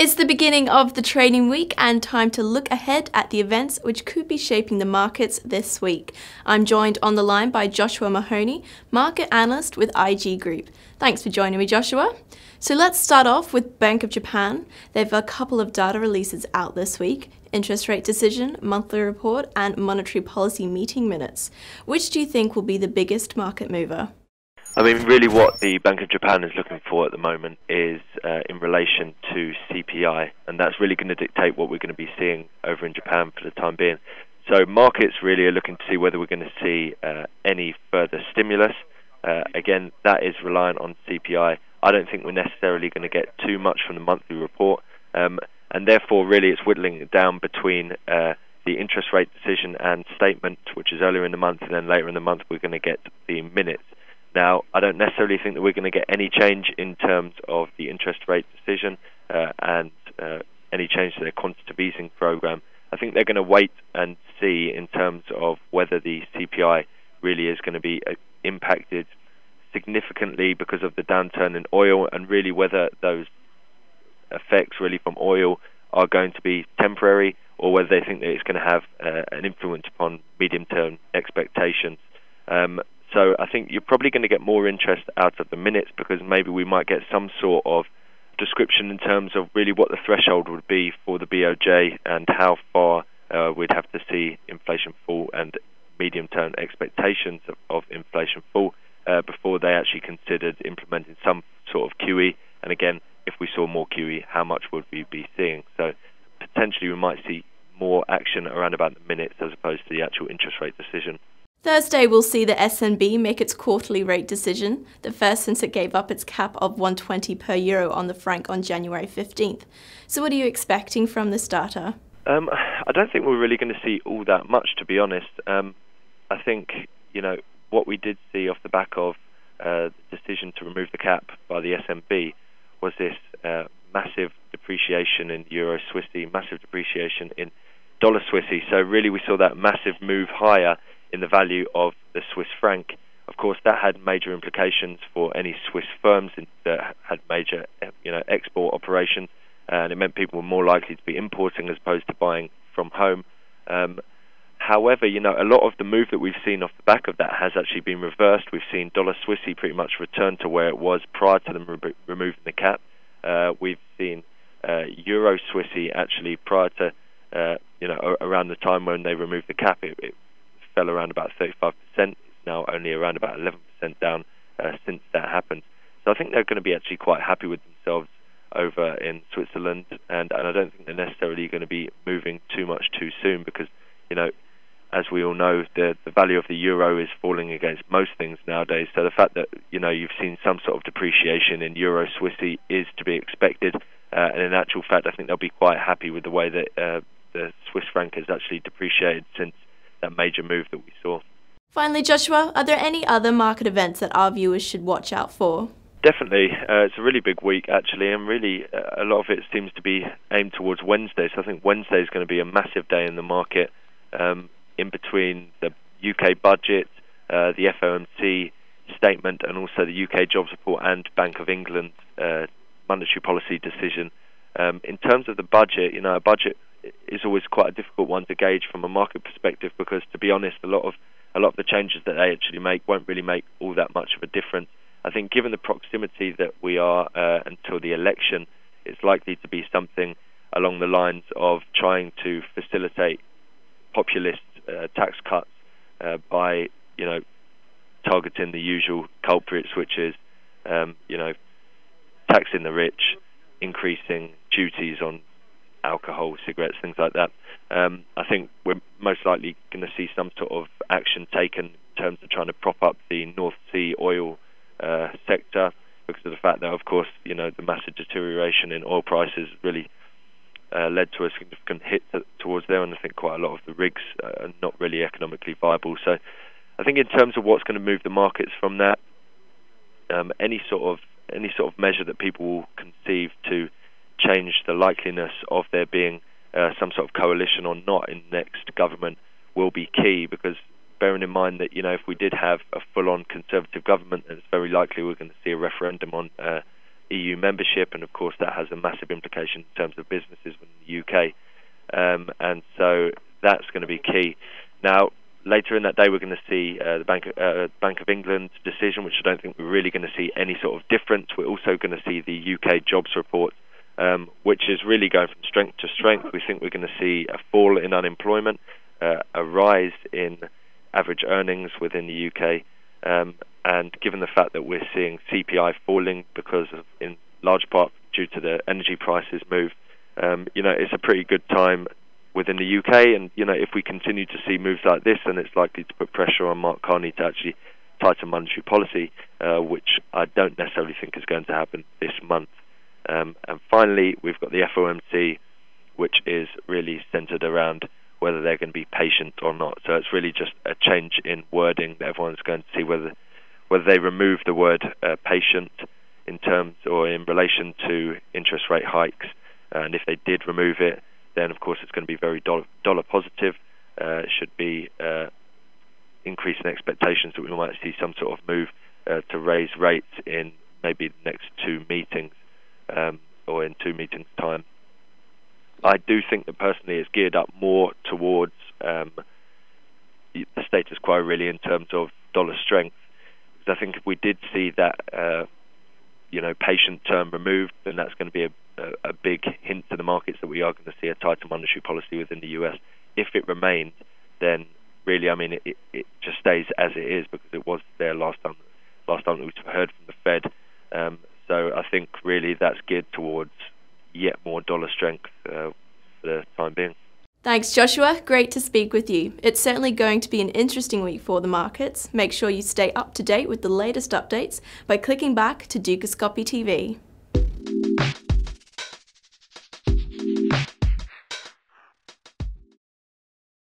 It's the beginning of the trading week and time to look ahead at the events which could be shaping the markets this week. I'm joined on the line by Joshua Mahony, market analyst with IG Group. Thanks for joining me, Joshua. So let's start off with Bank of Japan. They've a couple of data releases out this week: interest rate decision, monthly report, and monetary policy meeting minutes. Which do you think will be the biggest market mover? I mean, really what the Bank of Japan is looking for at the moment is in relation to CPI, and that's really going to dictate what we're going to be seeing over in Japan for the time being. So markets really are looking to see whether we're going to see any further stimulus. Again, that is reliant on CPI. I don't think we're necessarily going to get too much from the monthly report, and therefore really it's whittling it down between the interest rate decision and statement, which is earlier in the month, and then later in the month we're going to get the minutes. Now, I don't necessarily think that we're going to get any change in terms of the interest rate decision and any change to their quantitative easing program. I think they're going to wait and see in terms of whether the CPI really is going to be impacted significantly because of the downturn in oil, and really whether those effects really from oil are going to be temporary, or whether they think that it's going to have an influence upon medium-term expectations. So I think you're probably going to get more interest out of the minutes, because maybe we might get some sort of description in terms of really what the threshold would be for the BOJ and how far we'd have to see inflation fall and medium-term expectations of inflation fall before they actually considered implementing some sort of QE. And again, if we saw more QE, how much would we be seeing? So potentially we might see more action around about the minutes as opposed to the actual interest rate decision. Thursday we'll see the SNB make its quarterly rate decision, the first since it gave up its cap of 120 per euro on the franc on January 15th. So what are you expecting from this data? I don't think we're really going to see all that much, to be honest. I think, what we did see off the back of the decision to remove the cap by the SNB was this massive depreciation in Euro Swissy, massive depreciation in Dollar Swissy. So really we saw that massive move higher in the value of the Swiss franc. Of course, that had major implications for any Swiss firms that had major, export operations, and it meant people were more likely to be importing as opposed to buying from home. However, a lot of the move that we've seen off the back of that has actually been reversed. We've seen Dollar Swissy pretty much return to where it was prior to them removing the cap. We've seen Euro Swissy actually prior to, around the time when they removed the cap, it fell around about 35%. It's now only around about 11% down since that happened. So I think they're going to be actually quite happy with themselves over in Switzerland, and I don't think they're necessarily going to be moving too much too soon, because, as we all know, the value of the euro is falling against most things nowadays. So the fact that, you've seen some sort of depreciation in Euro Swissy is to be expected, and in actual fact I think they'll be quite happy with the way that the Swiss franc has actually depreciated since that major move that we saw. Finally, Joshua, are there any other market events that our viewers should watch out for? Definitely. It's a really big week, actually, and really a lot of it seems to be aimed towards Wednesday. So I think Wednesday is going to be a massive day in the market, in between the UK budget, the FOMC statement, and also the UK jobs report and Bank of England monetary policy decision. In terms of the budget, a budget is always quite a difficult one to gauge from a market perspective, because, to be honest, a lot of the changes that they actually make won't really make all that much of a difference. I think given the proximity that we are until the election, it's likely to be something along the lines of trying to facilitate populist tax cuts by, targeting the usual culprits, which is, taxing the rich, increasing duties on alcohol, cigarettes, things like that. I think we're most likely going to see some sort of action taken in terms of trying to prop up the North Sea oil sector, because of the fact that, of course, the massive deterioration in oil prices really led to a significant hit towards there, and I think quite a lot of the rigs are not really economically viable. So I think in terms of what's going to move the markets from that, any sort of measure that people will conceive to change the likeliness of there being some sort of coalition or not in the next government will be key, because bearing in mind that, if we did have a full-on Conservative government, then it's very likely we're going to see a referendum on EU membership, and of course that has a massive implication in terms of businesses in the UK. And so that's going to be key. Now, later in that day, we're going to see the Bank of England decision, which I don't think we're really going to see any sort of difference. We're also going to see the UK jobs report, which is really going from strength to strength. We think we're going to see a fall in unemployment, a rise in average earnings within the UK, and given the fact that we're seeing CPI falling because of, in large part due to the energy prices move, it's a pretty good time within the UK, and if we continue to see moves like this, then it's likely to put pressure on Mark Carney to actually tighten monetary policy, which I don't necessarily think is going to happen this month. And finally, we've got the FOMC, which is really centred around whether they're going to be patient or not. So it's really just a change in wording that everyone's going to see whether they remove the word patient in terms or in relation to interest rate hikes. And if they did remove it, then of course it's going to be very dollar positive. It should be increasing expectations that we might see some sort of move to raise rates in maybe the next two meetings, or in 2 meetings' time. I do think that personally it's geared up more towards the status quo really in terms of dollar strength. Because I think if we did see that patient term removed, then that's going to be a big hint to the markets that we are going to see a tighter monetary policy within the US. If it remains, then really, it just stays as it is, because it was there last time that we heard from the Fed. So I think really that's geared towards yet more dollar strength for the time being. Thanks, Joshua. Great to speak with you. It's certainly going to be an interesting week for the markets. Make sure you stay up to date with the latest updates by clicking back to Dukascopy TV.